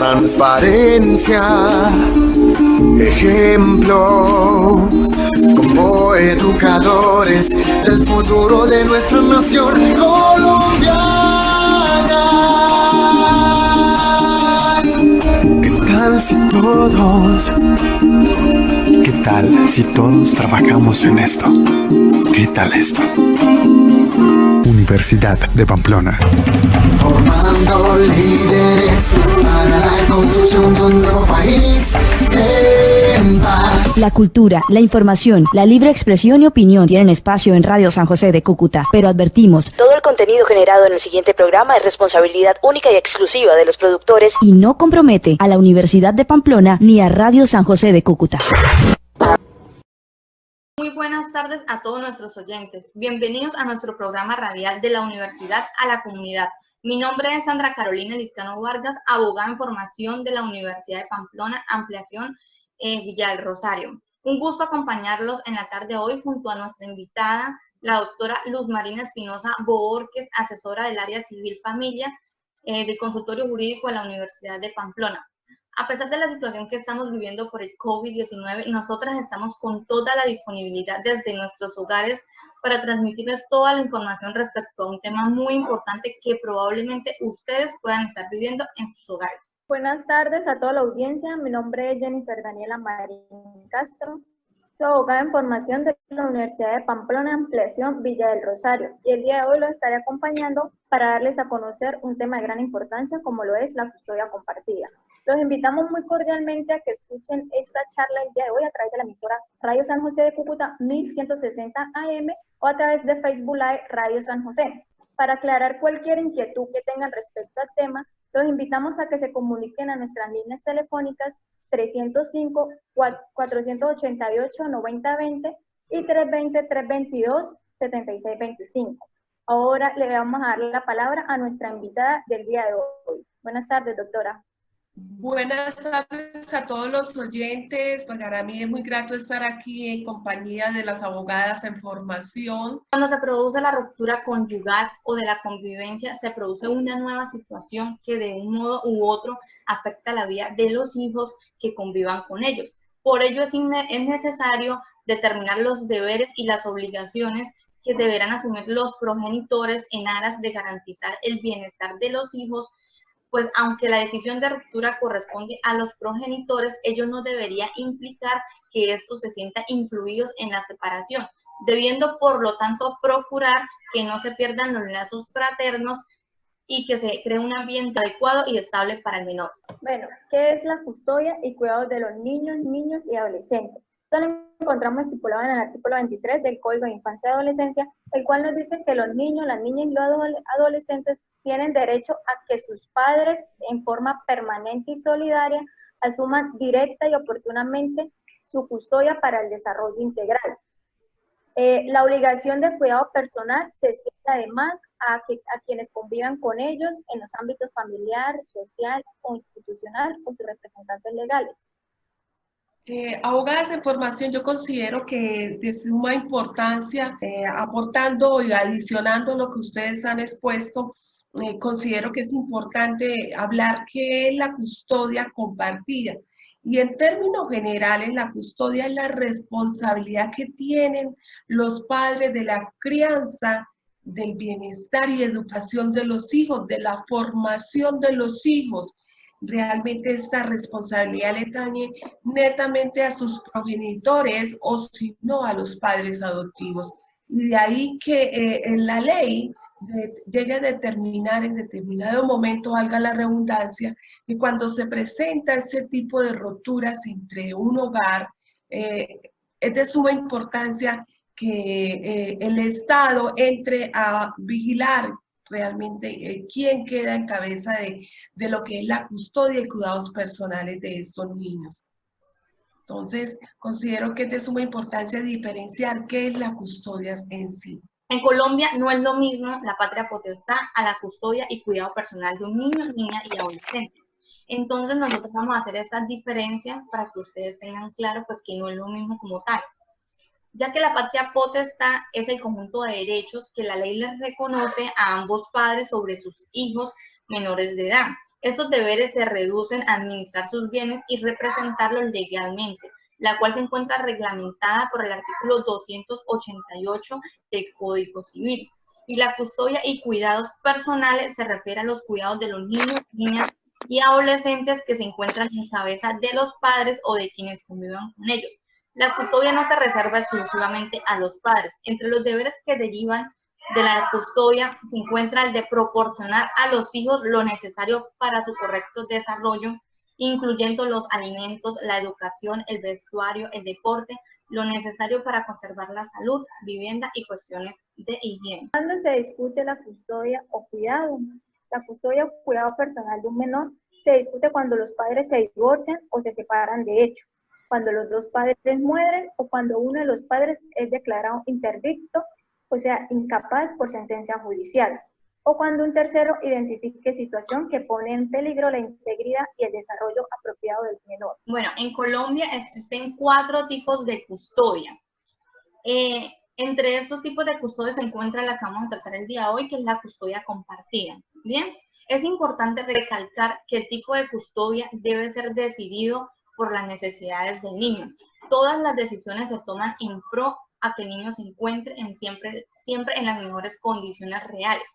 transparencia, ejemplo, como educadores del futuro de nuestra nación colombiana. ¿Qué tal si todos trabajamos en esto? ¿Qué tal esto? Universidad de Pamplona. Formando líderes para la construcción de un nuevo país en paz. La cultura, la información, la libre expresión y opinión tienen espacio en Radio San José de Cúcuta, pero advertimos, todo el contenido generado en el siguiente programa es responsabilidad única y exclusiva de los productores y no compromete a la Universidad de Pamplona ni a Radio San José de Cúcuta. Muy buenas tardes a todos nuestros oyentes. Bienvenidos a nuestro programa radial de la Universidad a la Comunidad. Mi nombre es Sandra Carolina Liscano Vargas, abogada en formación de la Universidad de Pamplona, ampliación Villa del Rosario. Un gusto acompañarlos en la tarde de hoy junto a nuestra invitada, la doctora Luz Marina Espinosa Boórquez, asesora del área civil familia del consultorio jurídico de la Universidad de Pamplona. A pesar de la situación que estamos viviendo por el COVID-19, nosotras estamos con toda la disponibilidad desde nuestros hogares para transmitirles toda la información respecto a un tema muy importante que probablemente ustedes puedan estar viviendo en sus hogares. Buenas tardes a toda la audiencia. Mi nombre es Jennifer Daniela Marín Castro. Soy abogada en formación de la Universidad de Pamplona, ampliación Villa del Rosario. Y el día de hoy los estaré acompañando para darles a conocer un tema de gran importancia como lo es la custodia compartida. Los invitamos muy cordialmente a que escuchen esta charla el día de hoy a través de la emisora Radio San José de Cúcuta 1160 AM o a través de Facebook Live Radio San José. Para aclarar cualquier inquietud que tengan respecto al tema, los invitamos a que se comuniquen a nuestras líneas telefónicas 305-488-9020 y 320-322-7625. Ahora le vamos a dar la palabra a nuestra invitada del día de hoy. Buenas tardes, doctora. Buenas tardes a todos los oyentes. Para mí es muy grato estar aquí en compañía de las abogadas en formación. Cuando se produce la ruptura conyugal o de la convivencia, se produce una nueva situación que de un modo u otro afecta la vida de los hijos que convivan con ellos. Por ello es necesario determinar los deberes y las obligaciones que deberán asumir los progenitores en aras de garantizar el bienestar de los hijos, pues aunque la decisión de ruptura corresponde a los progenitores, ello no debería implicar que estos se sientan influidos en la separación, debiendo por lo tanto procurar que no se pierdan los lazos fraternos y que se cree un ambiente adecuado y estable para el menor. Bueno, ¿qué es la custodia y cuidado de los niños y adolescentes? Esto lo encontramos estipulado en el artículo 23 del Código de Infancia y Adolescencia, el cual nos dice que los niños, las niñas y los adolescentes tienen derecho a que sus padres en forma permanente y solidaria asuman directa y oportunamente su custodia para el desarrollo integral. La obligación de cuidado personal se extiende además a quienes convivan con ellos en los ámbitos familiar, social o institucional o sus representantes legales. Abogadas en formación, yo considero que de suma importancia, aportando y adicionando lo que ustedes han expuesto, considero que es importante hablar qué es la custodia compartida. Y en términos generales, la custodia es la responsabilidad que tienen los padres de la crianza, del bienestar y educación de los hijos, de la formación de los hijos. Realmente esta responsabilidad le atañe netamente a sus progenitores o si no a los padres adoptivos. Y de ahí que en la ley llegue a determinar en determinado momento, valga la redundancia, que cuando se presenta ese tipo de roturas entre un hogar, es de suma importancia que el Estado entre a vigilar realmente quién queda en cabeza de lo que es la custodia y cuidados personales de estos niños. Entonces, considero que es de suma importancia diferenciar qué es la custodia en sí. En Colombia no es lo mismo la patria potestad a la custodia y cuidado personal de un niño, niña y adolescente. Entonces nosotros vamos a hacer esta diferencia para que ustedes tengan claro pues que no es lo mismo como tal, ya que la patria potestad es el conjunto de derechos que la ley les reconoce a ambos padres sobre sus hijos menores de edad. Estos deberes se reducen a administrar sus bienes y representarlos legalmente, la cual se encuentra reglamentada por el artículo 288 del Código Civil. Y la custodia y cuidados personales se refiere a los cuidados de los niños, niñas y adolescentes que se encuentran en cabeza de los padres o de quienes convivan con ellos. La custodia no se reserva exclusivamente a los padres. Entre los deberes que derivan de la custodia se encuentra el de proporcionar a los hijos lo necesario para su correcto desarrollo, incluyendo los alimentos, la educación, el vestuario, el deporte, lo necesario para conservar la salud, vivienda y cuestiones de higiene. ¿Cuándo se discute la custodia o cuidado? La custodia o cuidado personal de un menor se discute cuando los padres se divorcian o se separan de hecho, cuando los dos padres mueren o cuando uno de los padres es declarado interdicto, o sea, incapaz por sentencia judicial, o cuando un tercero identifique situación que pone en peligro la integridad y el desarrollo apropiado del menor. Bueno, en Colombia existen 4 tipos de custodia. Entre estos tipos de custodia se encuentra la que vamos a tratar el día de hoy, que es la custodia compartida. Bien, es importante recalcar que el tipo de custodia debe ser decidido por las necesidades del niño. Todas las decisiones se toman en pro a que el niño se encuentre siempre en las mejores condiciones reales.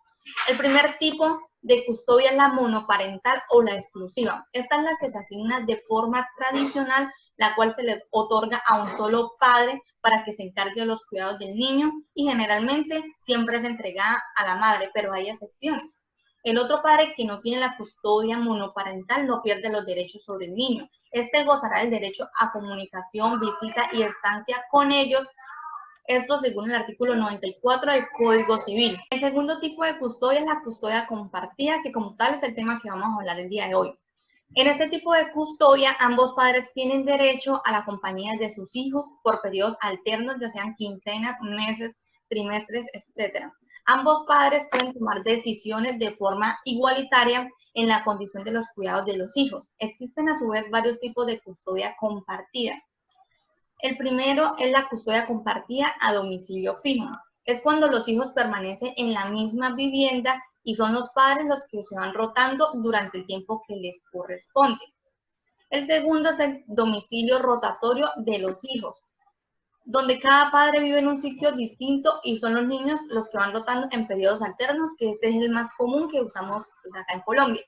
El primer tipo de custodia es la monoparental o la exclusiva. Esta es la que se asigna de forma tradicional, la cual se le otorga a un solo padre para que se encargue de los cuidados del niño y generalmente siempre es entregada a la madre, pero hay excepciones. El otro padre que no tiene la custodia monoparental no pierde los derechos sobre el niño. Este gozará del derecho a comunicación, visita y estancia con ellos. Esto según el artículo 94 del Código Civil. El segundo tipo de custodia es la custodia compartida, que como tal es el tema que vamos a hablar el día de hoy. En este tipo de custodia, ambos padres tienen derecho a la compañía de sus hijos por periodos alternos, ya sean quincenas, meses, trimestres, etc. Ambos padres pueden tomar decisiones de forma igualitaria en la condición de los cuidados de los hijos. Existen a su vez varios tipos de custodia compartida. El primero es la custodia compartida a domicilio fijo. Es cuando los hijos permanecen en la misma vivienda y son los padres los que se van rotando durante el tiempo que les corresponde. El segundo es el domicilio rotatorio de los hijos, donde cada padre vive en un sitio distinto y son los niños los que van rotando en periodos alternos, que este es el más común que usamos pues, acá en Colombia.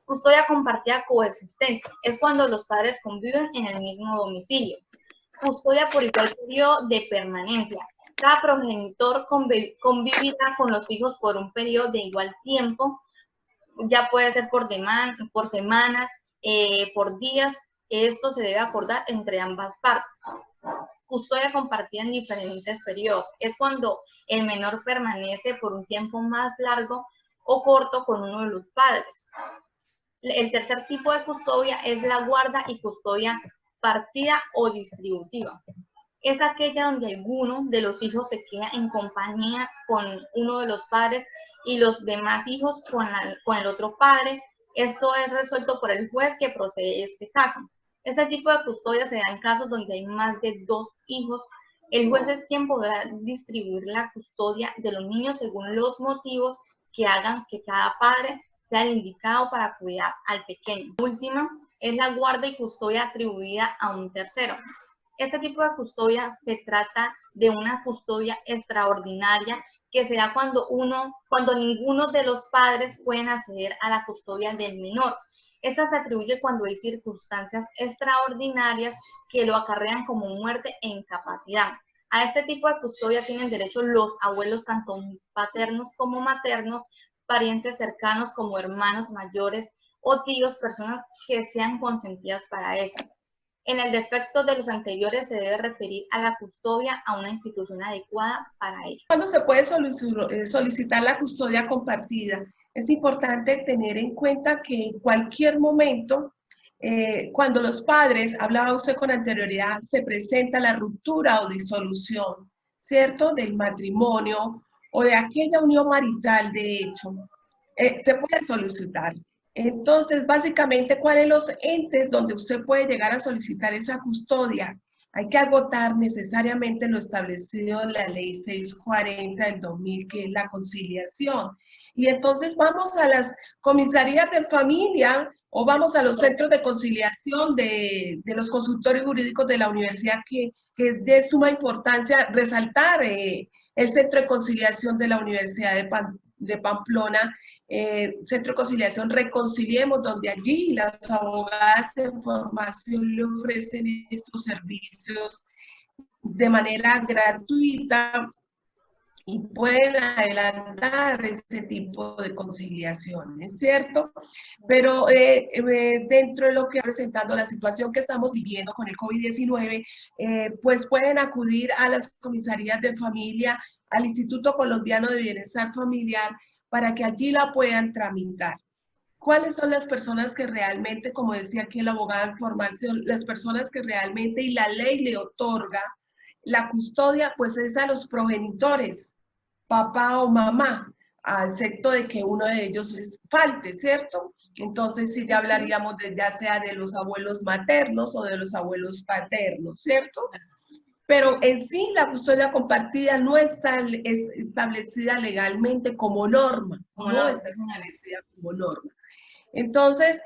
Custodia compartida coexistente. Es cuando los padres conviven en el mismo domicilio. Custodia por igual periodo de permanencia. Cada progenitor convivirá con los hijos por un periodo de igual tiempo, ya puede ser por semanas, por días. Esto se debe acordar entre ambas partes. Custodia compartida en diferentes periodos. Es cuando el menor permanece por un tiempo más largo o corto con uno de los padres. El tercer tipo de custodia es la guarda y custodia partida o distributiva. Es aquella donde alguno de los hijos se queda en compañía con uno de los padres y los demás hijos con el otro padre. Esto es resuelto por el juez que procede este caso. Este tipo de custodia se da en casos donde hay más de 2 hijos. El juez es quien podrá distribuir la custodia de los niños según los motivos que hagan que cada padre sea el indicado para cuidar al pequeño. La última es la guarda y custodia atribuida a un tercero. Este tipo de custodia se trata de una custodia extraordinaria que se da cuando ninguno de los padres pueden acceder a la custodia del menor. Esta se atribuye cuando hay circunstancias extraordinarias que lo acarrean como muerte e incapacidad. A este tipo de custodia tienen derecho los abuelos, tanto paternos como maternos, parientes cercanos como hermanos mayores o tíos, personas que sean consentidas para eso. En el defecto de los anteriores, se debe referir a la custodia a una institución adecuada para ello. ¿Cuándo se puede solicitar la custodia compartida? Es importante tener en cuenta que en cualquier momento, cuando los padres, hablaba usted con anterioridad, se presenta la ruptura o disolución, ¿cierto?, del matrimonio o de aquella unión marital, de hecho, se puede solicitar. Entonces, básicamente, ¿cuáles son los entes donde usted puede llegar a solicitar esa custodia? Hay que agotar necesariamente lo establecido en la Ley 640 del 2000, que es la conciliación. Y entonces vamos a las comisarías de familia o vamos a los centros de conciliación de los consultorios jurídicos de la universidad, que es de suma importancia resaltar el Centro de Conciliación de la Universidad de Pamplona, Centro de Conciliación Reconciliemos, donde allí las abogadas en formación le ofrecen estos servicios de manera gratuita y pueden adelantar ese tipo de conciliaciones, ¿cierto? Pero dentro de lo que presentando la situación que estamos viviendo con el COVID-19, pues pueden acudir a las comisarías de familia, al Instituto Colombiano de Bienestar Familiar, para que allí la puedan tramitar. ¿Cuáles son las personas que realmente, como decía aquí el abogado en formación, las personas que realmente y la ley le otorga la custodia? Pues es a los progenitores, papá o mamá, al excepto de que uno de ellos les falte, ¿cierto? Entonces sí ya hablaríamos ya sea de los abuelos maternos o de los abuelos paternos, ¿cierto? Pero en sí la custodia compartida no está establecida legalmente como norma, no está establecida como norma. Entonces,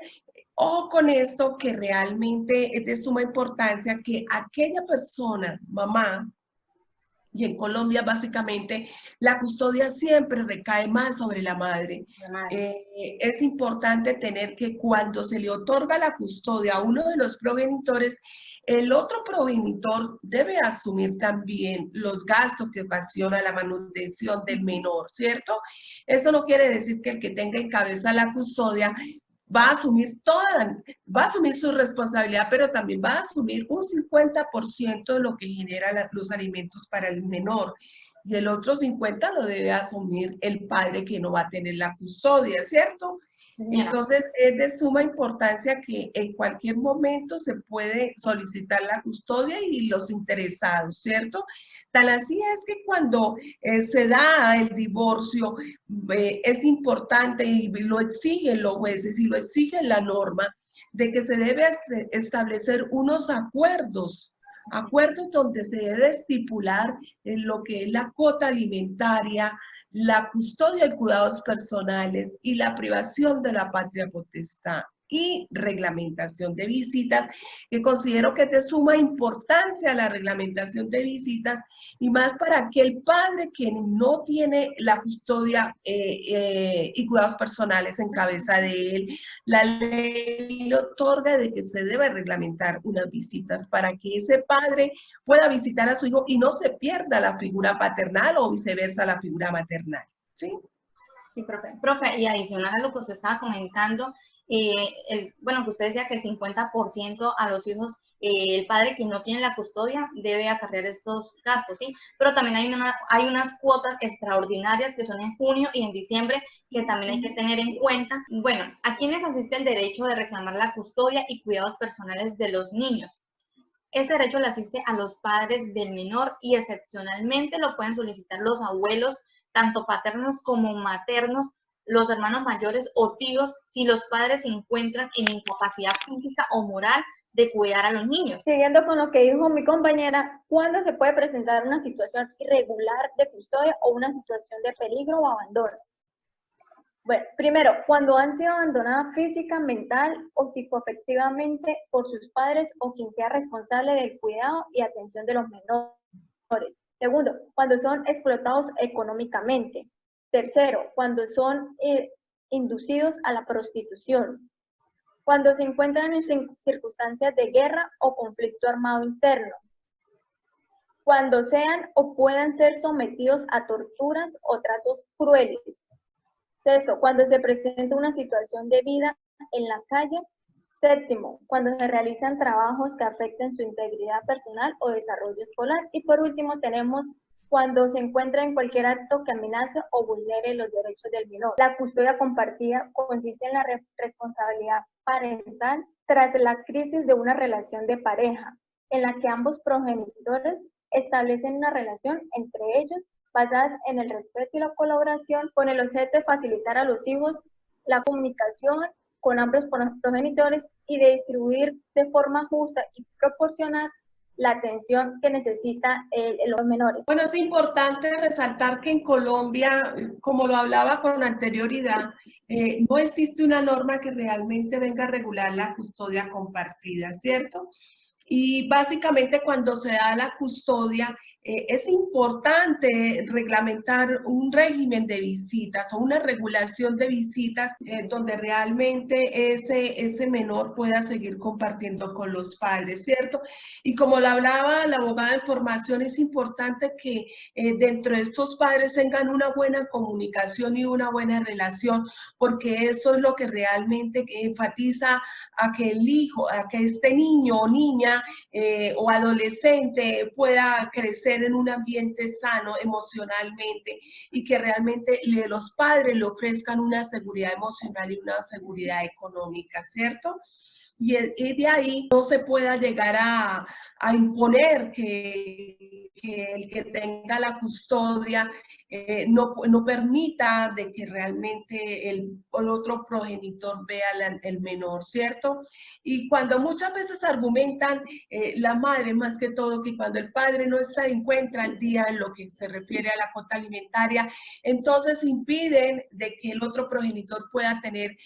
ojo con esto, que realmente es de suma importancia que aquella persona, mamá, y en Colombia básicamente la custodia siempre recae más sobre la madre. Es importante tener que cuando se le otorga la custodia a uno de los progenitores, el otro progenitor debe asumir también los gastos que ocasiona la manutención del menor, ¿cierto? Eso no quiere decir que el que tenga en cabeza la custodia va a asumir va a asumir su responsabilidad, pero también va a asumir un 50% de lo que genera los alimentos para el menor. Y el otro 50% lo debe asumir el padre, que no va a tener la custodia, ¿cierto? Entonces, es de suma importancia que en cualquier momento se puede solicitar la custodia y los interesados, ¿cierto? Tal así es que cuando se da el divorcio, es importante y lo exigen los jueces y lo exige la norma, de que se debe establecer unos acuerdos donde se debe estipular en lo que es la cuota alimentaria, la custodia y cuidados personales y la privación de la patria potestad y reglamentación de visitas, que considero que es de suma importancia la reglamentación de visitas, y más para aquel padre que no tiene la custodia y cuidados personales en cabeza de él. La ley le otorga de que se debe reglamentar unas visitas para que ese padre pueda visitar a su hijo y no se pierda la figura paternal o viceversa la figura maternal, ¿sí? Sí, profe, y adicional a lo que usted estaba comentando, bueno, que usted decía que el 50% a los hijos, el padre que no tiene la custodia debe acarrear estos gastos, ¿sí? Pero también hay unas cuotas extraordinarias que son en junio y en diciembre, que también hay que tener en cuenta. Bueno, ¿a quiénes asiste el derecho de reclamar la custodia y cuidados personales de los niños? Ese derecho le asiste a los padres del menor y excepcionalmente lo pueden solicitar los abuelos, tanto paternos como maternos, los hermanos mayores o tíos, si los padres se encuentran en incapacidad física o moral de cuidar a los niños. Siguiendo con lo que dijo mi compañera, ¿cuándo se puede presentar una situación irregular de custodia o una situación de peligro o abandono? Bueno, primero, cuando han sido abandonadas física, mental o psicoafectivamente por sus padres o quien sea responsable del cuidado y atención de los menores. Segundo, cuando son explotados económicamente. Tercero, cuando son inducidos a la prostitución. Cuando se encuentran en circunstancias de guerra o conflicto armado interno. Cuando sean o puedan ser sometidos a torturas o tratos crueles. Sexto, cuando se presenta una situación de vida en la calle. Séptimo, cuando se realizan trabajos que afecten su integridad personal o desarrollo escolar. Y por último tenemos cuando se encuentra en cualquier acto que amenace o vulnere los derechos del menor. La custodia compartida consiste en la responsabilidad parental tras la crisis de una relación de pareja, en la que ambos progenitores establecen una relación entre ellos basadas en el respeto y la colaboración, con el objeto de facilitar a los hijos la comunicación con ambos progenitores y de distribuir de forma justa y proporcional la atención que necesitan los menores. Bueno, es importante resaltar que en Colombia, como lo hablaba con anterioridad, no existe una norma que realmente venga a regular la custodia compartida, ¿cierto? Y básicamente cuando se da la custodia, es importante reglamentar un régimen de visitas o una regulación de visitas donde realmente ese menor pueda seguir compartiendo con los padres, ¿cierto? Y como lo hablaba la abogada de formación, es importante que dentro de estos padres tengan una buena comunicación y una buena relación, porque eso es lo que realmente enfatiza a que el hijo, a que este niño o niña o adolescente pueda crecer en un ambiente sano emocionalmente y que realmente los padres le ofrezcan una seguridad emocional y una seguridad económica, ¿cierto? Y de ahí no se pueda llegar a imponer que el que tenga la custodia no permita de que realmente el otro progenitor vea el menor, ¿cierto? Y cuando muchas veces argumentan la madre más que todo que cuando el padre no se encuentra al día en lo que se refiere a la cuota alimentaria, entonces impiden de que el otro progenitor pueda tener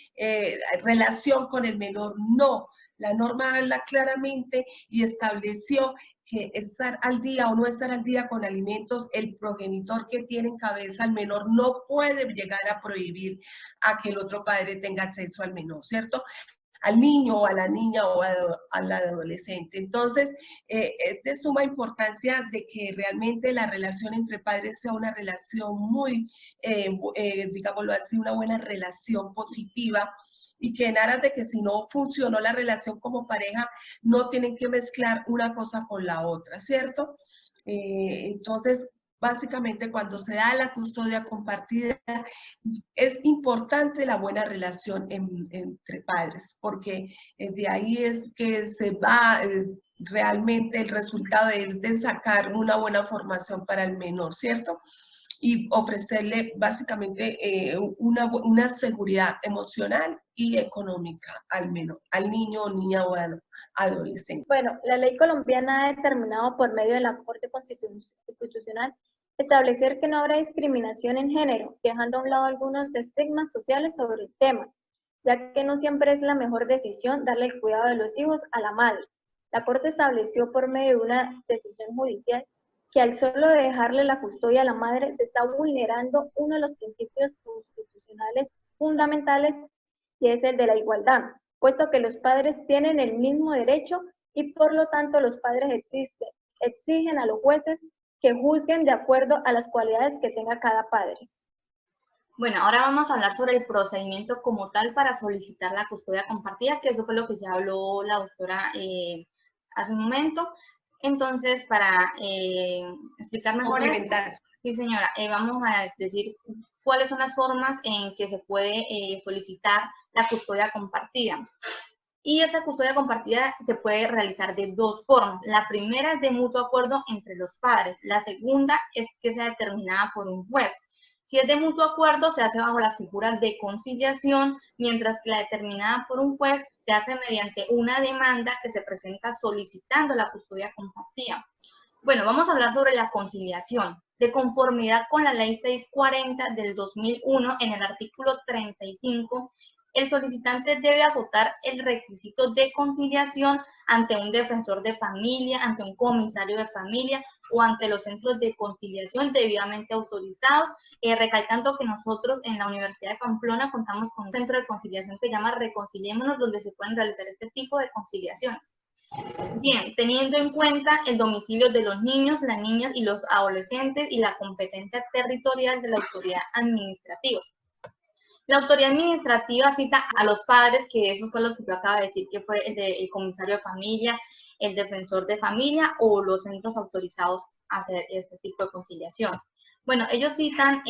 relación con el menor. No, la norma habla claramente y estableció que estar al día o no estar al día con alimentos, el progenitor que tiene en cabeza al menor no puede llegar a prohibir a que el otro padre tenga acceso al menor, ¿cierto? Al niño o a la niña o al adolescente. Entonces, es de suma importancia de que realmente la relación entre padres sea una relación muy, digámoslo así, una buena relación positiva, y que en aras de que si no funcionó la relación como pareja, no tienen que mezclar una cosa con la otra, ¿cierto? Entonces, básicamente cuando se da la custodia compartida, es importante la buena relación entre padres, porque de ahí es que se va realmente el resultado de sacar una buena formación para el menor, ¿cierto? Y ofrecerle básicamente una seguridad emocional y económica al menor, al niño o niña o adolescente. Bueno, la ley colombiana ha determinado por medio de la Corte Constitucional establecer que no habrá discriminación en género, dejando a un lado algunos estigmas sociales sobre el tema, ya que no siempre es la mejor decisión darle el cuidado de los hijos a la madre. La Corte estableció por medio de una decisión judicial que al solo dejarle la custodia a la madre se está vulnerando uno de los principios constitucionales fundamentales, y es el de la igualdad, puesto que los padres tienen el mismo derecho y por lo tanto los padres exigen a los jueces que juzguen de acuerdo a las cualidades que tenga cada padre. Bueno, ahora vamos a hablar sobre el procedimiento como tal para solicitar la custodia compartida, que eso fue lo que ya habló la doctora hace un momento. Entonces, para explicar mejor esto, sí señora, vamos a decir cuáles son las formas en que se puede solicitar la custodia compartida. Y esa custodia compartida se puede realizar de dos formas. La primera es de mutuo acuerdo entre los padres. La segunda es que sea determinada por un juez. Si es de mutuo acuerdo, se hace bajo la figura de conciliación, mientras que la determinada por un juez se hace mediante una demanda que se presenta solicitando la custodia compartida. Bueno, vamos a hablar sobre la conciliación. De conformidad con la Ley 640 del 2001, en el artículo 35, el solicitante debe agotar el requisito de conciliación ante un defensor de familia, ante un comisario de familia o ante los centros de conciliación debidamente autorizados, recalcando que nosotros en la Universidad de Pamplona contamos con un centro de conciliación que se llama Reconciliémonos, donde se pueden realizar este tipo de conciliaciones. Bien, teniendo en cuenta el domicilio de los niños, las niñas y los adolescentes y la competencia territorial de la autoridad administrativa. La autoridad administrativa cita a los padres, que esos fueron los que yo acabo de decir, que fue el comisario de familia, el defensor de familia o los centros autorizados a hacer este tipo de conciliación. Bueno, ellos citan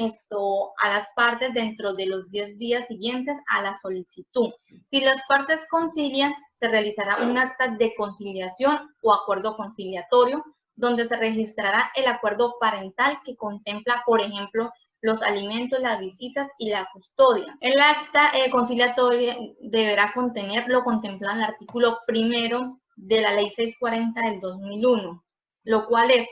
a las partes dentro de los 10 días siguientes a la solicitud. Si las partes concilian, se realizará un acta de conciliación o acuerdo conciliatorio, donde se registrará el acuerdo parental que contempla, por ejemplo, los alimentos, las visitas y la custodia. El acta conciliatoria deberá contener lo contemplado en el artículo 1 de la Ley 640 del 2001, lo cual es,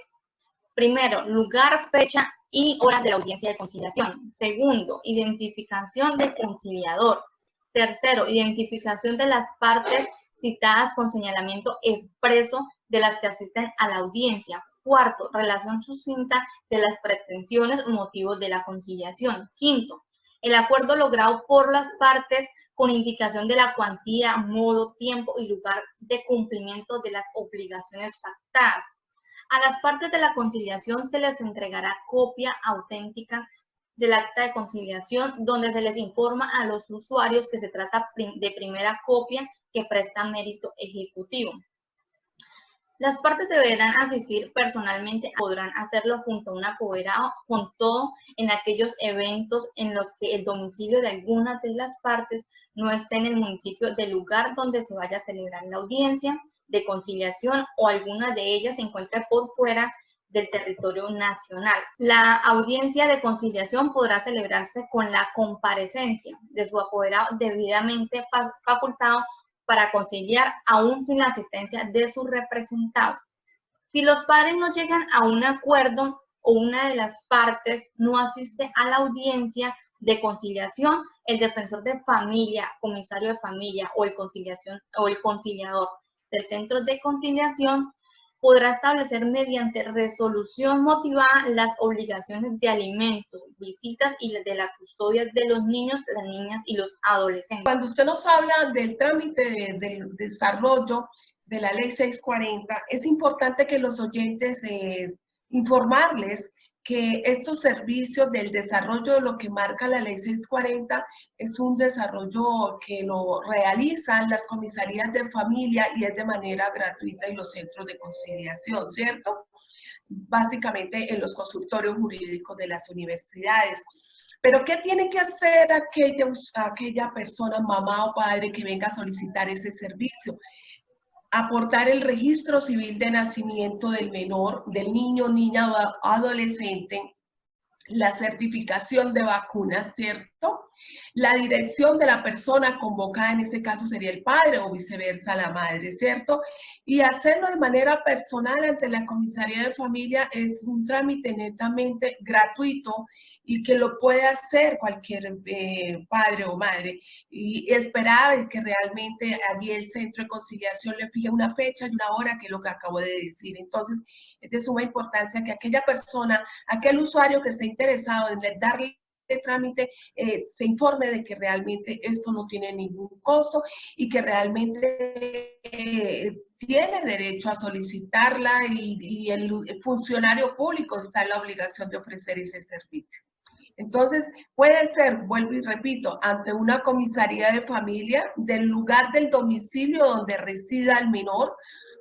primero, lugar, fecha y hora de la audiencia de conciliación. Segundo, identificación del conciliador. Tercero, identificación de las partes citadas con señalamiento expreso de las que asisten a la audiencia. Cuarto, relación sucinta de las pretensiones o motivos de la conciliación. Quinto, el acuerdo logrado por las partes con indicación de la cuantía, modo, tiempo y lugar de cumplimiento de las obligaciones pactadas. A las partes de la conciliación se les entregará copia auténtica del acta de conciliación, donde se les informa a los usuarios que se trata de primera copia que presta mérito ejecutivo. Las partes deberán asistir personalmente, podrán hacerlo junto a un apoderado, con todo en aquellos eventos en los que el domicilio de alguna de las partes no esté en el municipio del lugar donde se vaya a celebrar la audiencia de conciliación o alguna de ellas se encuentre por fuera del territorio nacional. La audiencia de conciliación podrá celebrarse con la comparecencia de su apoderado debidamente facultado para conciliar, aún sin la asistencia de su representado. Si los padres no llegan a un acuerdo o una de las partes no asiste a la audiencia de conciliación, el defensor de familia, comisario de familia o el conciliador del centro de conciliación podrá establecer mediante resolución motivada las obligaciones de alimentos, visitas y de la custodia de los niños, las niñas y los adolescentes. Cuando usted nos habla del trámite del desarrollo de la Ley 640, es importante que los oyentes informarles que estos servicios del desarrollo de lo que marca la Ley 640 es un desarrollo que lo realizan las comisarías de familia y es de manera gratuita y los centros de conciliación, ¿cierto? Básicamente en los consultorios jurídicos de las universidades. Pero ¿qué tiene que hacer aquella persona, mamá o padre, que venga a solicitar ese servicio? Aportar el registro civil de nacimiento del menor, del niño, niña o adolescente, la certificación de vacunas, ¿cierto? La dirección de la persona convocada, en ese caso sería el padre o viceversa la madre, ¿cierto? Y hacerlo de manera personal ante la comisaría de familia es un trámite netamente gratuito y que lo puede hacer cualquier padre o madre y esperar que realmente allí el centro de conciliación le fije una fecha y una hora, que es lo que acabo de decir. Entonces, es de suma importancia que aquella persona, aquel usuario que esté interesado en darle trámite, se informe de que realmente esto no tiene ningún costo y que realmente tiene derecho a solicitarla y el funcionario público está en la obligación de ofrecer ese servicio. Entonces, puede ser, vuelvo y repito, ante una comisaría de familia del lugar del domicilio donde resida el menor,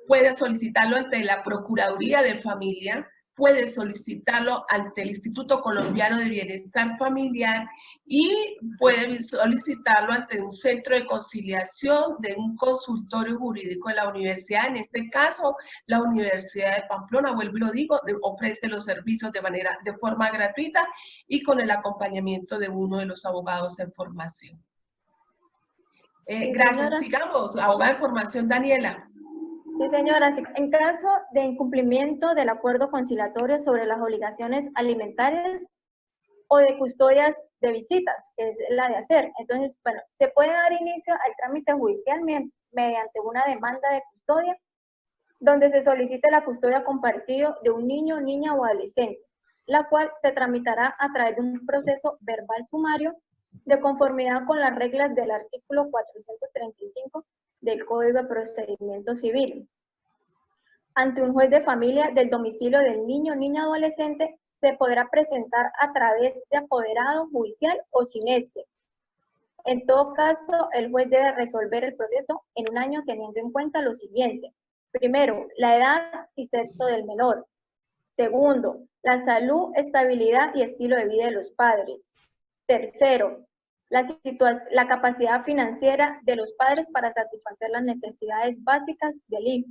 puede solicitarlo ante la Procuraduría de Familia, puede solicitarlo ante el Instituto Colombiano de Bienestar Familiar y puede solicitarlo ante un centro de conciliación de un consultorio jurídico de la universidad. En este caso, la Universidad de Pamplona, vuelvo y lo digo, ofrece los servicios de forma gratuita y con el acompañamiento de uno de los abogados en formación. Gracias. Sigamos. Abogada en formación, Daniela. Sí, señora. En caso de incumplimiento del acuerdo conciliatorio sobre las obligaciones alimentarias o de custodias de visitas, que es la de hacer, entonces, bueno, se puede dar inicio al trámite judicial mediante una demanda de custodia, donde se solicite la custodia compartida de un niño, niña o adolescente, la cual se tramitará a través de un proceso verbal sumario de conformidad con las reglas del artículo 435 del Código de Procedimiento Civil. Ante un juez de familia del domicilio del niño, niña o adolescente, se podrá presentar a través de apoderado judicial o sin este. En todo caso, el juez debe resolver el proceso en un año teniendo en cuenta lo siguiente. Primero, la edad y sexo del menor. Segundo, la salud, estabilidad y estilo de vida de los padres. Tercero, la capacidad financiera de los padres para satisfacer las necesidades básicas del hijo.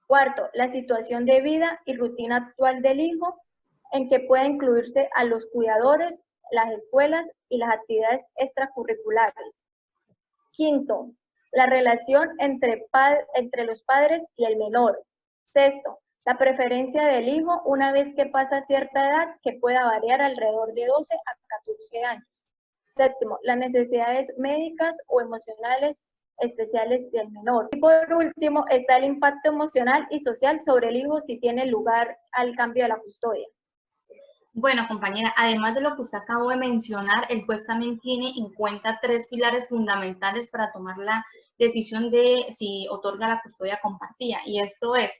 Cuarto, la situación de vida y rutina actual del hijo, en que puede incluirse a los cuidadores, las escuelas y las actividades extracurriculares. Quinto, la relación entre los padres y el menor. Sexto, la preferencia del hijo una vez que pasa cierta edad, que pueda variar alrededor de 12 a 14 años. Séptimo, las necesidades médicas o emocionales especiales del menor. Y por último, está el impacto emocional y social sobre el hijo si tiene lugar al cambio de la custodia. Bueno, compañera, además de lo que usted acabó de mencionar, el juez también tiene en cuenta 3 pilares fundamentales para tomar la decisión de si otorga la custodia compartida. Y esto es,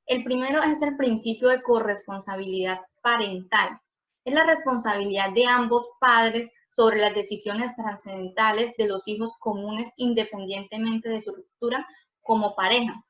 el primero es el principio de corresponsabilidad parental. Es la responsabilidad de ambos padres sobre las decisiones trascendentales de los hijos comunes independientemente de su ruptura como pareja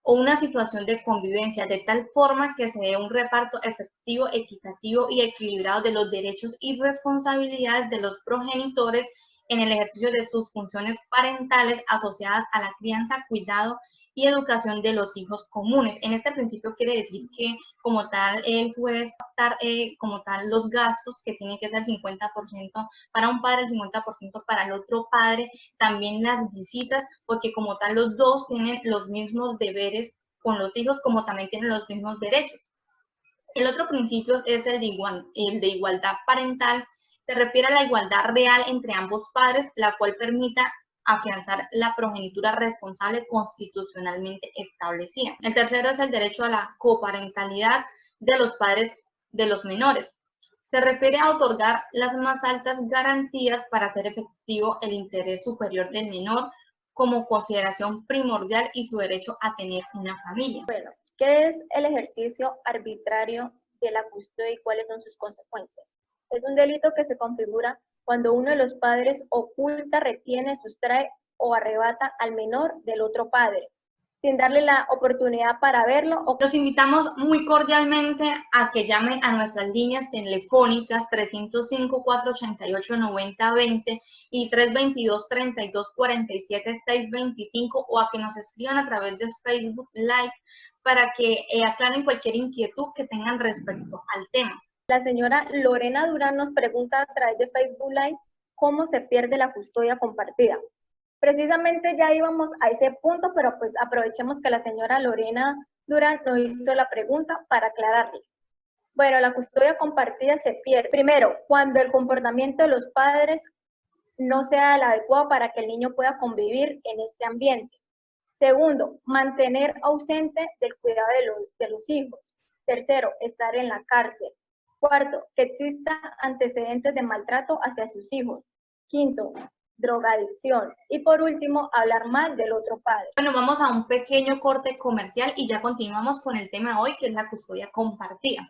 o una situación de convivencia, de tal forma que se dé un reparto efectivo, equitativo y equilibrado de los derechos y responsabilidades de los progenitores en el ejercicio de sus funciones parentales asociadas a la crianza, cuidado y educación de los hijos comunes. En este principio quiere decir que como tal el juez pactar como tal los gastos, que tiene que ser 50% para un padre, el 50% para el otro padre, también las visitas, porque como tal los dos tienen los mismos deberes con los hijos, como también tienen los mismos derechos. El otro principio es el de igualdad parental. Se refiere a la igualdad real entre ambos padres, la cual permita afianzar la progenitura responsable constitucionalmente establecida. El tercero es el derecho a la coparentalidad de los padres de los menores. Se refiere a otorgar las más altas garantías para hacer efectivo el interés superior del menor como consideración primordial y su derecho a tener una familia. Bueno, ¿qué es el ejercicio arbitrario de la custodia y cuáles son sus consecuencias? Es un delito que se configura cuando uno de los padres oculta, retiene, sustrae o arrebata al menor del otro padre, sin darle la oportunidad para verlo. Los invitamos muy cordialmente a que llamen a nuestras líneas telefónicas 305-488-9020 y 322-3247-625 o a que nos escriban a través de Facebook Live para que aclaren cualquier inquietud que tengan respecto al tema. La señora Lorena Durán nos pregunta a través de Facebook Live cómo se pierde la custodia compartida. Precisamente ya íbamos a ese punto, pero pues aprovechemos que la señora Lorena Durán nos hizo la pregunta para aclararle. Bueno, la custodia compartida se pierde. Primero, cuando el comportamiento de los padres no sea el adecuado para que el niño pueda convivir en este ambiente. Segundo, mantener ausente del cuidado de los hijos. Tercero, estar en la cárcel. Cuarto, que exista antecedentes de maltrato hacia sus hijos. Quinto, drogadicción. Y por último, hablar mal del otro padre. Bueno, vamos a un pequeño corte comercial y ya continuamos con el tema de hoy, que es la custodia compartida.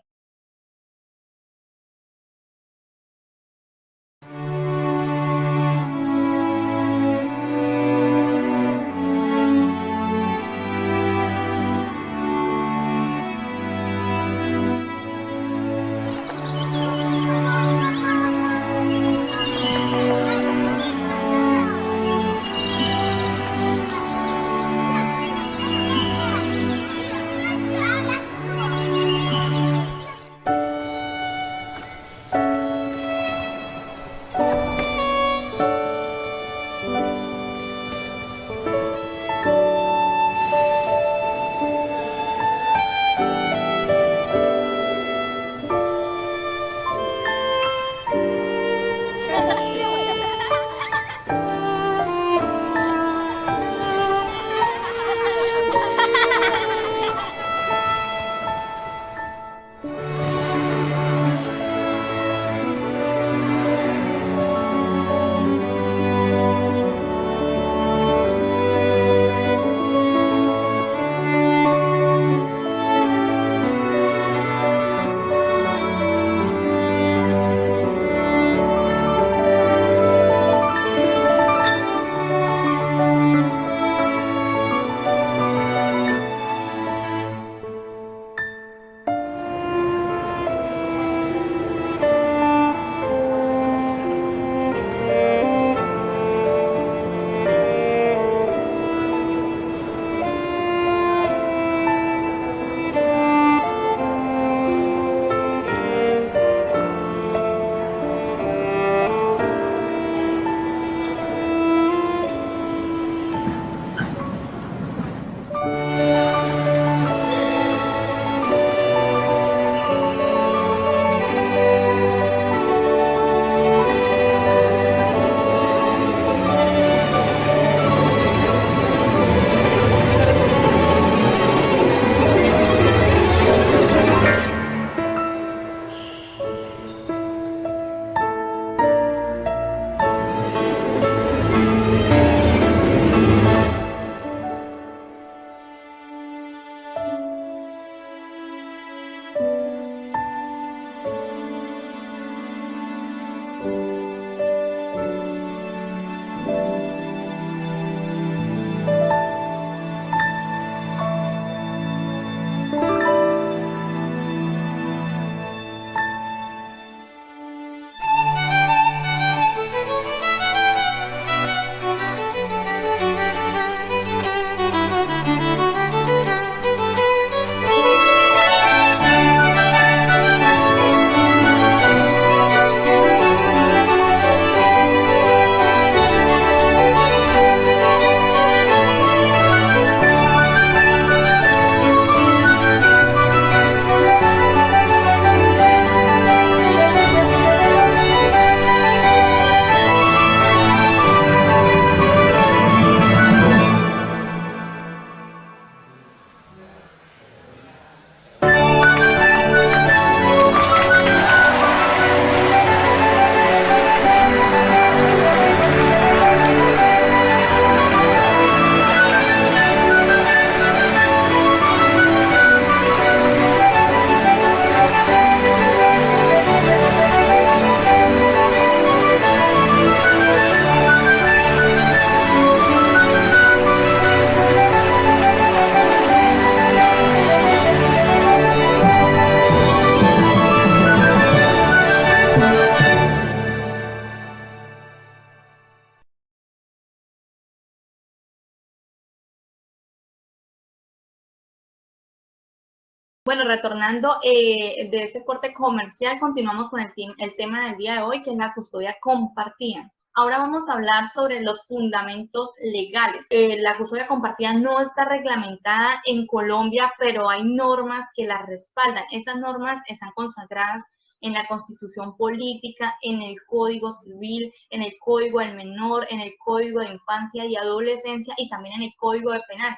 Bueno, retornando de ese corte comercial, continuamos con el tema del día de hoy, que es la custodia compartida. Ahora vamos a hablar sobre los fundamentos legales. La custodia compartida no está reglamentada en Colombia, pero hay normas que la respaldan. Estas normas están consagradas en la Constitución Política, en el Código Civil, en el Código del Menor, en el Código de Infancia y Adolescencia y también en el Código de Penal.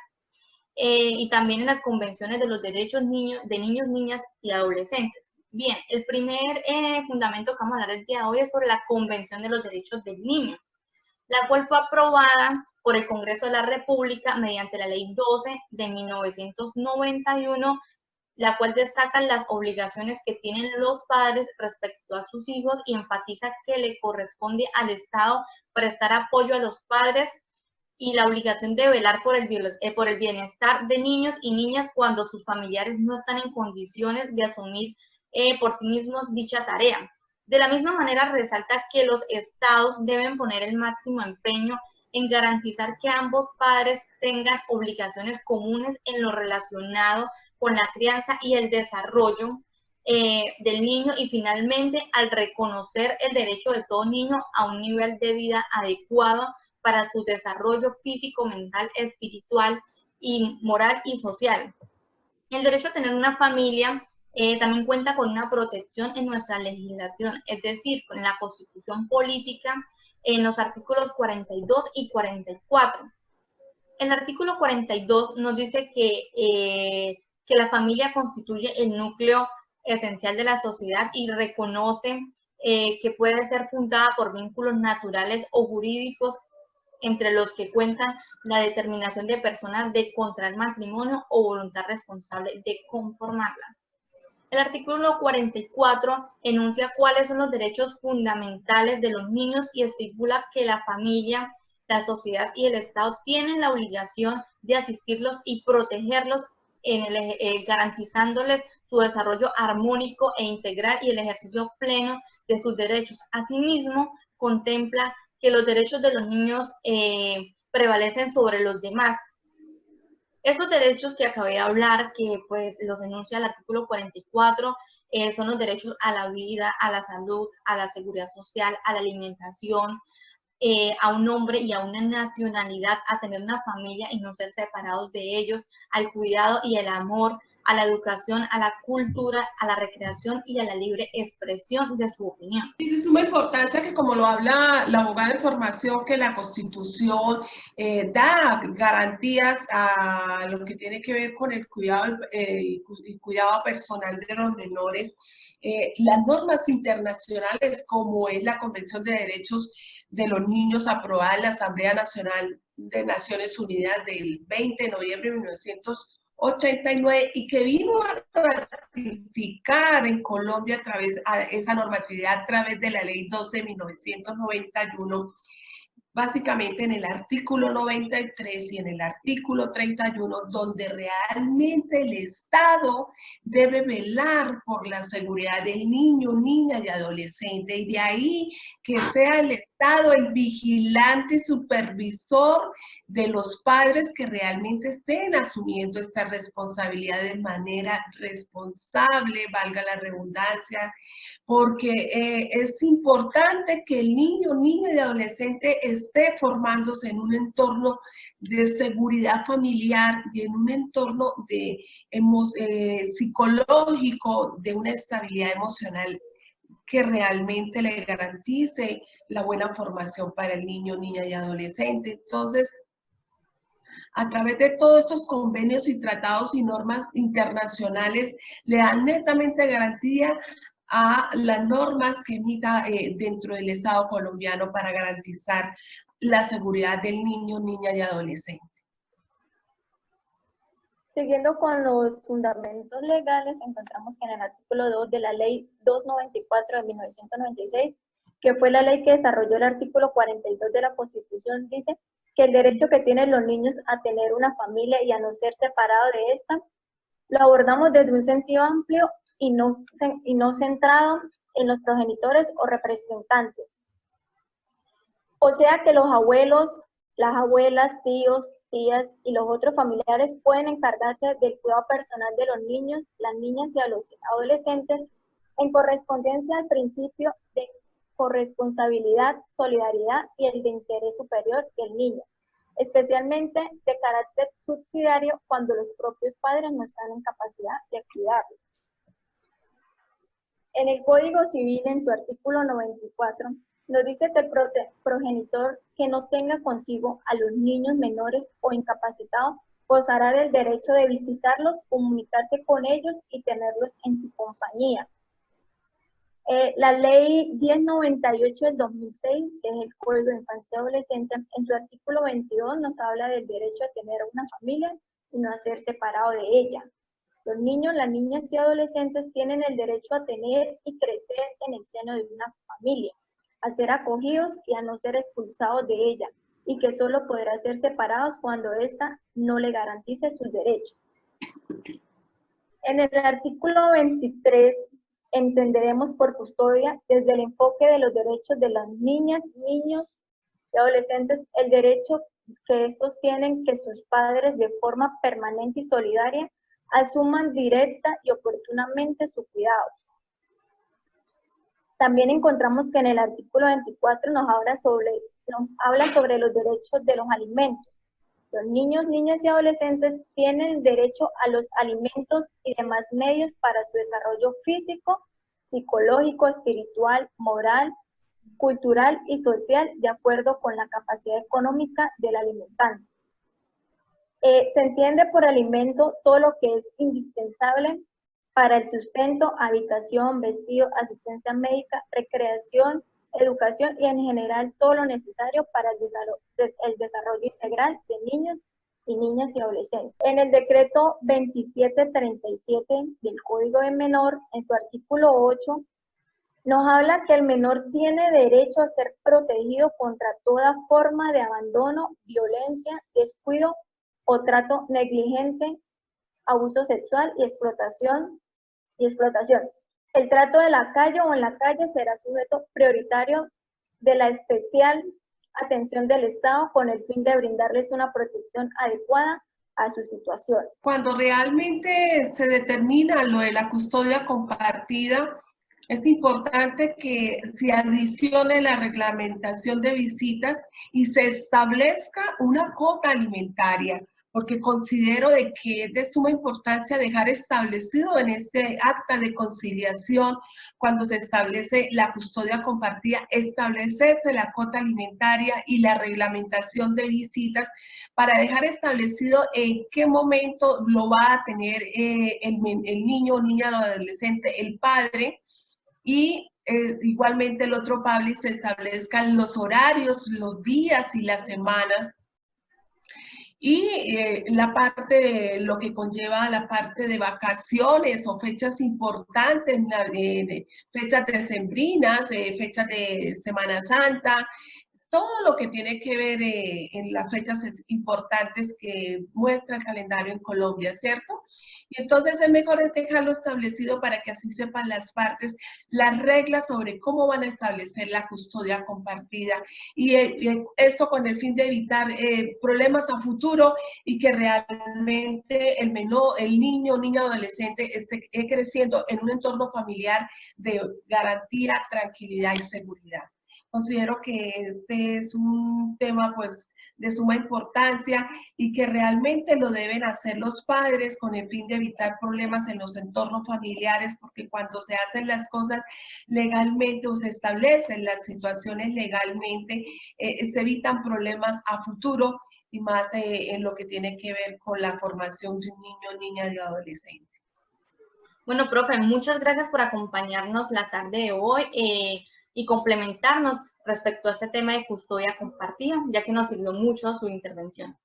Y también en las convenciones de los derechos de niños, niñas y adolescentes. Bien, el primer fundamento que vamos a hablar el día de hoy es sobre la Convención de los Derechos del Niño, la cual fue aprobada por el Congreso de la República mediante la Ley 12 de 1991, la cual destaca las obligaciones que tienen los padres respecto a sus hijos y enfatiza que le corresponde al Estado prestar apoyo a los padres y la obligación de velar por el bienestar de niños y niñas cuando sus familiares no están en condiciones de asumir por sí mismos dicha tarea. De la misma manera, resalta que los estados deben poner el máximo empeño en garantizar que ambos padres tengan obligaciones comunes en lo relacionado con la crianza y el desarrollo del niño, y finalmente al reconocer el derecho de todo niño a un nivel de vida adecuado para su desarrollo físico, mental, espiritual y moral y social. El derecho a tener una familia también cuenta con una protección en nuestra legislación, es decir, con la Constitución Política en los artículos 42 y 44. El artículo 42 nos dice que la familia constituye el núcleo esencial de la sociedad y reconoce que puede ser fundada por vínculos naturales o jurídicos entre los que cuentan la determinación de personas de contraer matrimonio o voluntad responsable de conformarla. El artículo 44 enuncia cuáles son los derechos fundamentales de los niños y estipula que la familia, la sociedad y el Estado tienen la obligación de asistirlos y protegerlos, garantizándoles su desarrollo armónico e integral y el ejercicio pleno de sus derechos. Asimismo, contempla que los derechos de los niños prevalecen sobre los demás. Esos derechos que acabé de hablar, que pues los enuncia el artículo 44, son los derechos a la vida, a la salud, a la seguridad social, a la alimentación, a un nombre y a una nacionalidad, a tener una familia y no ser separados de ellos, al cuidado y el amor, a la educación, a la cultura, a la recreación y a la libre expresión de su opinión. Es de suma importancia que, como lo habla la abogada de formación, que la Constitución da garantías a lo que tiene que ver con el cuidado personal de los menores. Las normas internacionales, como es la Convención de Derechos de los Niños aprobada en la Asamblea Nacional de Naciones Unidas del 20 de noviembre de 1989 y que vino a ratificar en Colombia a través de esa normatividad a través de la Ley 12 de 1991, básicamente en el artículo 93 y en el artículo 31, donde realmente el Estado debe velar por la seguridad del niño, niña y adolescente, y de ahí que sea el Estado el vigilante y supervisor de los padres que realmente estén asumiendo esta responsabilidad de manera responsable, valga la redundancia, porque es importante que el niño, niña y adolescente esté formándose en un entorno de seguridad familiar y en un entorno de psicológico, de una estabilidad emocional que realmente le garantice la buena formación para el niño, niña y adolescente. Entonces, a través de todos estos convenios y tratados y normas internacionales, le dan netamente garantía a las normas que emita dentro del Estado colombiano para garantizar la seguridad del niño, niña y adolescente. Siguiendo con los fundamentos legales, encontramos que en el artículo 2 de la Ley 294 de 1996, que fue la ley que desarrolló el artículo 42 de la Constitución, dice que el derecho que tienen los niños a tener una familia y a no ser separado de esta, lo abordamos desde un sentido amplio y no centrado en los progenitores o representantes. O sea que los abuelos, las abuelas, tíos, tías y los otros familiares pueden encargarse del cuidado personal de los niños, las niñas y a los adolescentes en correspondencia al principio de corresponsabilidad, solidaridad y el de interés superior del niño, especialmente de carácter subsidiario cuando los propios padres no están en capacidad de cuidarlos. En el Código Civil, en su artículo 94, nos dice que el progenitor que no tenga consigo a los niños menores o incapacitados gozará del derecho de visitarlos, comunicarse con ellos y tenerlos en su compañía. La Ley 1098 del 2006, que es el Código de Infancia y Adolescencia, en su artículo 22 nos habla del derecho a tener una familia y no a ser separado de ella. Los niños, las niñas y adolescentes tienen el derecho a tener y crecer en el seno de una familia, a ser acogidos y a no ser expulsados de ella, y que solo podrán ser separados cuando ésta no le garantice sus derechos. En el artículo 23 entenderemos por custodia, desde el enfoque de los derechos de las niñas, niños y adolescentes, el derecho que estos tienen que sus padres de forma permanente y solidaria asuman directa y oportunamente su cuidado. También encontramos que en el artículo 24 nos habla sobre los derechos de los alimentos. Los niños, niñas y adolescentes tienen derecho a los alimentos y demás medios para su desarrollo físico, psicológico, espiritual, moral, cultural y social, de acuerdo con la capacidad económica del alimentante. Se entiende por alimento todo lo que es indispensable para el sustento, habitación, vestido, asistencia médica, recreación, educación y en general todo lo necesario para el desarrollo integral de niños y niñas y adolescentes. En el decreto 2737 del Código de Menor, en su artículo 8, nos habla que el menor tiene derecho a ser protegido contra toda forma de abandono, violencia, descuido o trato negligente, abuso sexual y explotación. El trato de la calle o en la calle será sujeto prioritario de la especial atención del Estado con el fin de brindarles una protección adecuada a su situación. Cuando realmente se determina lo de la custodia compartida, es importante que se adicione la reglamentación de visitas y se establezca una cuota alimentaria, porque considero de que es de suma importancia dejar establecido en este acta de conciliación, cuando se establece la custodia compartida, establecerse la cuota alimentaria y la reglamentación de visitas para dejar establecido en qué momento lo va a tener el niño, niña o adolescente, el padre, y igualmente el otro public se establezcan los horarios, los días y las semanas, y la parte de lo que conlleva la parte de vacaciones o fechas importantes, fechas decembrinas, fechas de Semana Santa, todo lo que tiene que ver en las fechas importantes que muestra el calendario en Colombia, ¿cierto? Y entonces es mejor dejarlo establecido para que así sepan las partes las reglas sobre cómo van a establecer la custodia compartida, y esto con el fin de evitar problemas a futuro y que realmente el menor, el niño o niña adolescente esté creciendo en un entorno familiar de garantía, tranquilidad y seguridad. Considero que este es un tema pues de suma importancia y que realmente lo deben hacer los padres con el fin de evitar problemas en los entornos familiares, porque cuando se hacen las cosas legalmente o se establecen las situaciones legalmente, se evitan problemas a futuro y más en lo que tiene que ver con la formación de un niño, niña y adolescente. Bueno, profe, muchas gracias por acompañarnos la tarde de hoy y complementarnos respecto a este tema de custodia compartida, ya que nos sirvió mucho su intervención.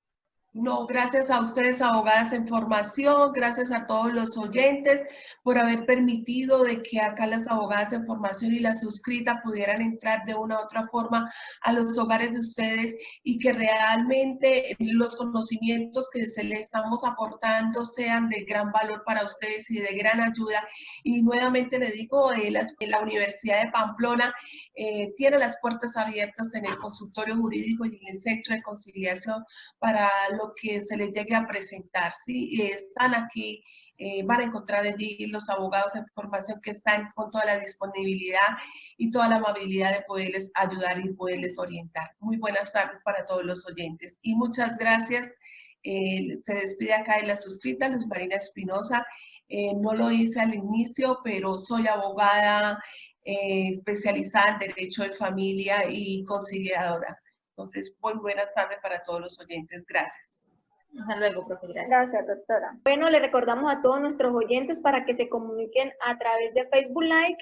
No, gracias a ustedes, abogadas en formación, gracias a todos los oyentes por haber permitido de que acá las abogadas en formación y las suscritas pudieran entrar de una u otra forma a los hogares de ustedes y que realmente los conocimientos que se les estamos aportando sean de gran valor para ustedes y de gran ayuda. Y nuevamente le digo, la Universidad de Pamplona tiene las puertas abiertas en el consultorio jurídico y en el centro de conciliación para lo que se les llegue a presentar, ¿sí? Están aquí, van a encontrar allí los abogados en formación que están con toda la disponibilidad y toda la amabilidad de poderles ayudar y poderles orientar. Muy buenas tardes para todos los oyentes y muchas gracias. Se despide acá de la suscrita Luz Marina Espinosa. No lo hice al inicio, pero soy abogada especializada en Derecho de Familia y conciliadora. Entonces, muy buenas tardes para todos los oyentes. Gracias. Hasta luego, profe. Gracias. Gracias, doctora. Bueno, le recordamos a todos nuestros oyentes para que se comuniquen a través de Facebook Live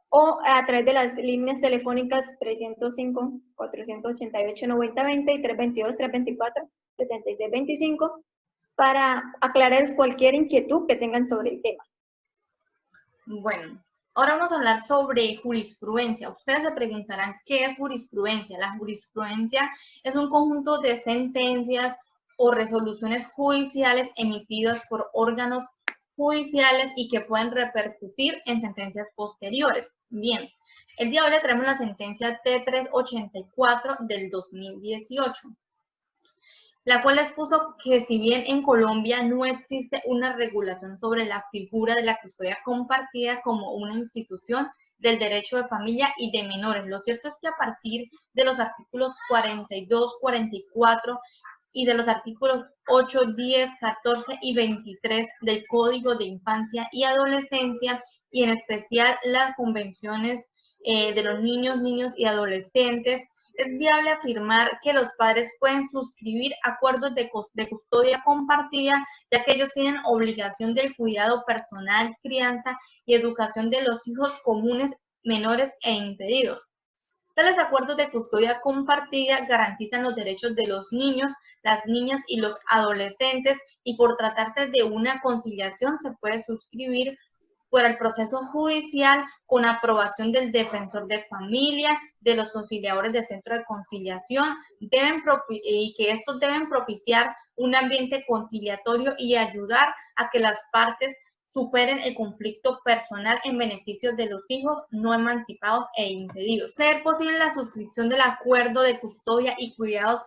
o a través de las líneas telefónicas 305-488-9020 y 322-324-7625 para aclarar cualquier inquietud que tengan sobre el tema. Bueno, ahora vamos a hablar sobre jurisprudencia. Ustedes se preguntarán, ¿qué es jurisprudencia? La jurisprudencia es un conjunto de sentencias o resoluciones judiciales emitidas por órganos judiciales y que pueden repercutir en sentencias posteriores. Bien, el día de hoy le traemos la sentencia T384 del 2018, la cual expuso que si bien en Colombia no existe una regulación sobre la figura de la custodia compartida como una institución del derecho de familia y de menores, lo cierto es que a partir de los artículos 42, 44 y de los artículos 8, 10, 14 y 23 del Código de Infancia y Adolescencia, y en especial las convenciones de los niños y adolescentes, es viable afirmar que los padres pueden suscribir acuerdos de custodia compartida, ya que ellos tienen obligación del cuidado personal, crianza y educación de los hijos comunes, menores e impedidos. Tales acuerdos de custodia compartida garantizan los derechos de los niños, las niñas y los adolescentes, y por tratarse de una conciliación se puede suscribir por el proceso judicial con aprobación del defensor de familia, de los conciliadores del centro de conciliación, y que estos deben propiciar un ambiente conciliatorio y ayudar a que las partes superen el conflicto personal en beneficio de los hijos no emancipados e impedidos. Ser posible la suscripción del acuerdo de custodia y cuidados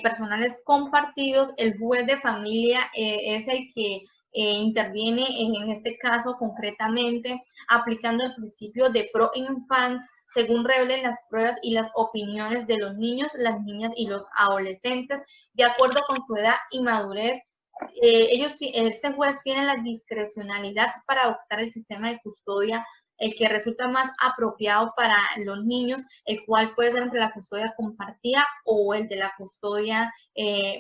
personales compartidos, el juez de familia es el que interviene en este caso concretamente, aplicando el principio de pro infans, según revelen las pruebas y las opiniones de los niños, las niñas y los adolescentes, de acuerdo con su edad y madurez. Este juez tiene la discrecionalidad para adoptar el sistema de custodia, el que resulta más apropiado para los niños, el cual puede ser entre la custodia compartida o el de la custodia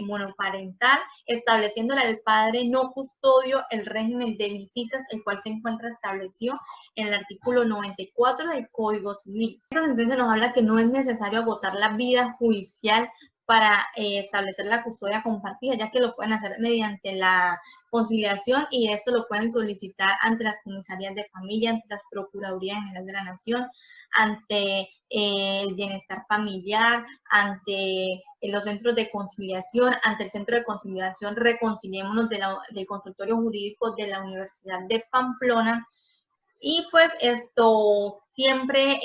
monoparental, estableciéndole al padre no custodio el régimen de visitas, el cual se encuentra establecido en el artículo 94 del Código Civil. Esta sentencia nos habla que no es necesario agotar la vida judicial para establecer la custodia compartida, ya que lo pueden hacer mediante la conciliación y esto lo pueden solicitar ante las comisarías de familia, ante las Procuradurías Generales de la Nación, ante el bienestar familiar, ante los centros de conciliación, ante el Centro de Conciliación Reconciliémonos del Consultorio Jurídico de la Universidad de Pamplona. Y pues esto siempre,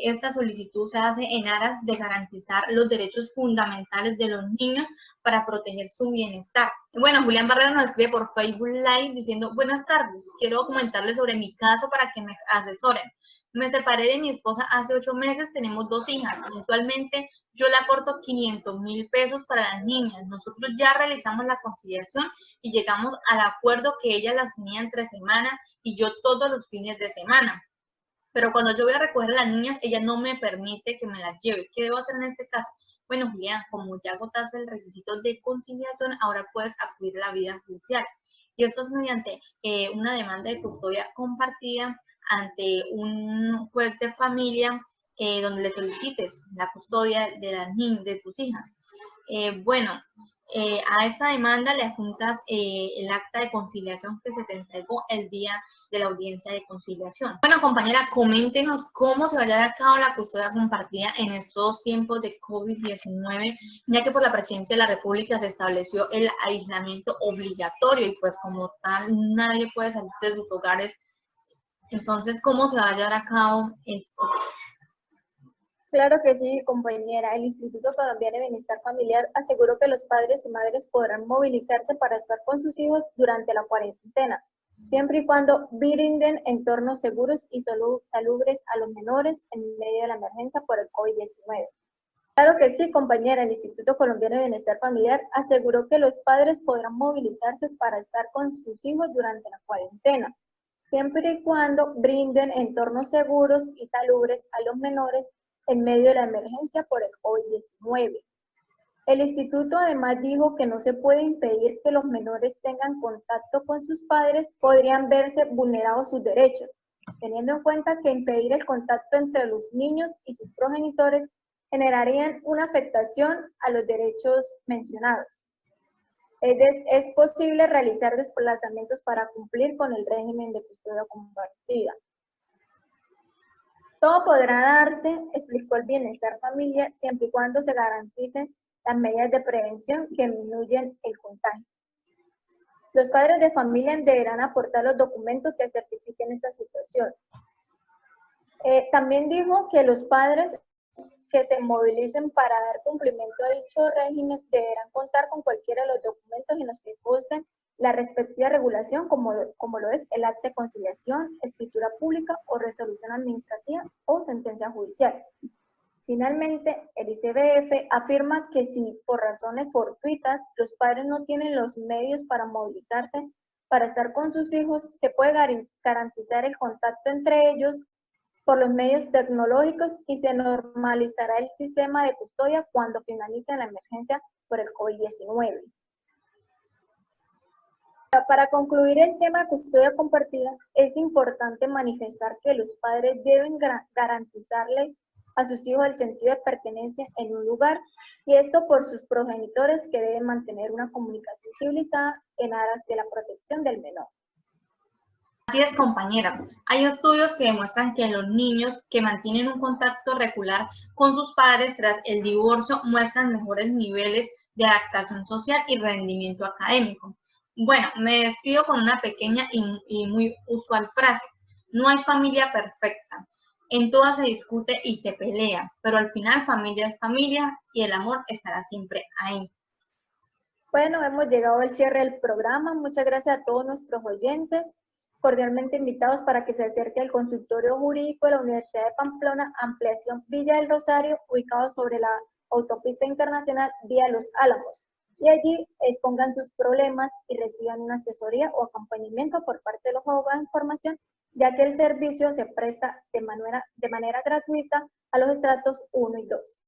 esta solicitud se hace en aras de garantizar los derechos fundamentales de los niños para proteger su bienestar. Bueno, Julián Barrera nos escribe por Facebook Live diciendo: buenas tardes, quiero comentarles sobre mi caso para que me asesoren. Me separé de mi esposa hace 8 meses, tenemos 2 hijas. Mensualmente yo le aporto 500.000 pesos para las niñas. Nosotros ya realizamos la conciliación y llegamos al acuerdo que ella las tenía entre semana y yo todos los fines de semana. Pero cuando yo voy a recoger a las niñas, ella no me permite que me las lleve. ¿Qué debo hacer en este caso? Bueno, Julián, como ya agotaste el requisito de conciliación, ahora puedes acudir a la vía judicial. Y esto es mediante una demanda de custodia compartida ante un juez de familia donde le solicites la custodia de las niñas, de tus hijas. A esta demanda le adjuntas el acta de conciliación que se te entregó el día de la audiencia de conciliación. Bueno, compañera, coméntenos cómo se va a llevar a cabo la custodia compartida en estos tiempos de COVID-19, ya que por la Presidencia de la República se estableció el aislamiento obligatorio y pues como tal nadie puede salir de sus hogares. Entonces, ¿cómo se va a llevar a cabo esto? Claro que sí, compañera. El Instituto Colombiano de Bienestar Familiar aseguró que los padres y madres podrán movilizarse para estar con sus hijos durante la cuarentena, siempre y cuando brinden entornos seguros y salubres a los menores en medio de la emergencia por el COVID-19. Claro que sí, compañera. El Instituto Colombiano de Bienestar Familiar aseguró que los padres podrán movilizarse para estar con sus hijos durante la cuarentena, siempre y cuando brinden entornos seguros y salubres a los menores en medio de la emergencia por el COVID-19. El instituto además dijo que no se puede impedir que los menores tengan contacto con sus padres, podrían verse vulnerados sus derechos, teniendo en cuenta que impedir el contacto entre los niños y sus progenitores generarían una afectación a los derechos mencionados. Es posible realizar desplazamientos para cumplir con el régimen de custodia compartida. Todo podrá darse, explicó el Bienestar Familiar, siempre y cuando se garanticen las medidas de prevención que disminuyen el contagio. Los padres de familia deberán aportar los documentos que certifiquen esta situación. También dijo que los padres que se movilicen para dar cumplimiento a dicho régimen deberán contar con cualquiera de los documentos en los que consten la respectiva regulación, como lo es el acta de conciliación, escritura pública o resolución administrativa o sentencia judicial. Finalmente, el ICBF afirma que si por razones fortuitas los padres no tienen los medios para movilizarse para estar con sus hijos, se puede garantizar el contacto entre ellos por los medios tecnológicos y se normalizará el sistema de custodia cuando finalice la emergencia por el COVID-19. Para concluir el tema de custodia compartida, es importante manifestar que los padres deben garantizarle a sus hijos el sentido de pertenencia en un lugar, y esto por sus progenitores, que deben mantener una comunicación civilizada en aras de la protección del menor. Así es, compañera. Hay estudios que demuestran que los niños que mantienen un contacto regular con sus padres tras el divorcio muestran mejores niveles de adaptación social y rendimiento académico. Bueno, me despido con una pequeña y muy usual frase. No hay familia perfecta. En todas se discute y se pelea, pero al final familia es familia y el amor estará siempre ahí. Bueno, hemos llegado al cierre del programa. Muchas gracias a todos nuestros oyentes, cordialmente invitados para que se acerque al consultorio jurídico de la Universidad de Pamplona, ampliación Villa del Rosario, ubicado sobre la autopista internacional vía Los Álamos, y allí expongan sus problemas y reciban una asesoría o acompañamiento por parte de los abogados de formación, ya que el servicio se presta de manera gratuita a los estratos 1 y 2.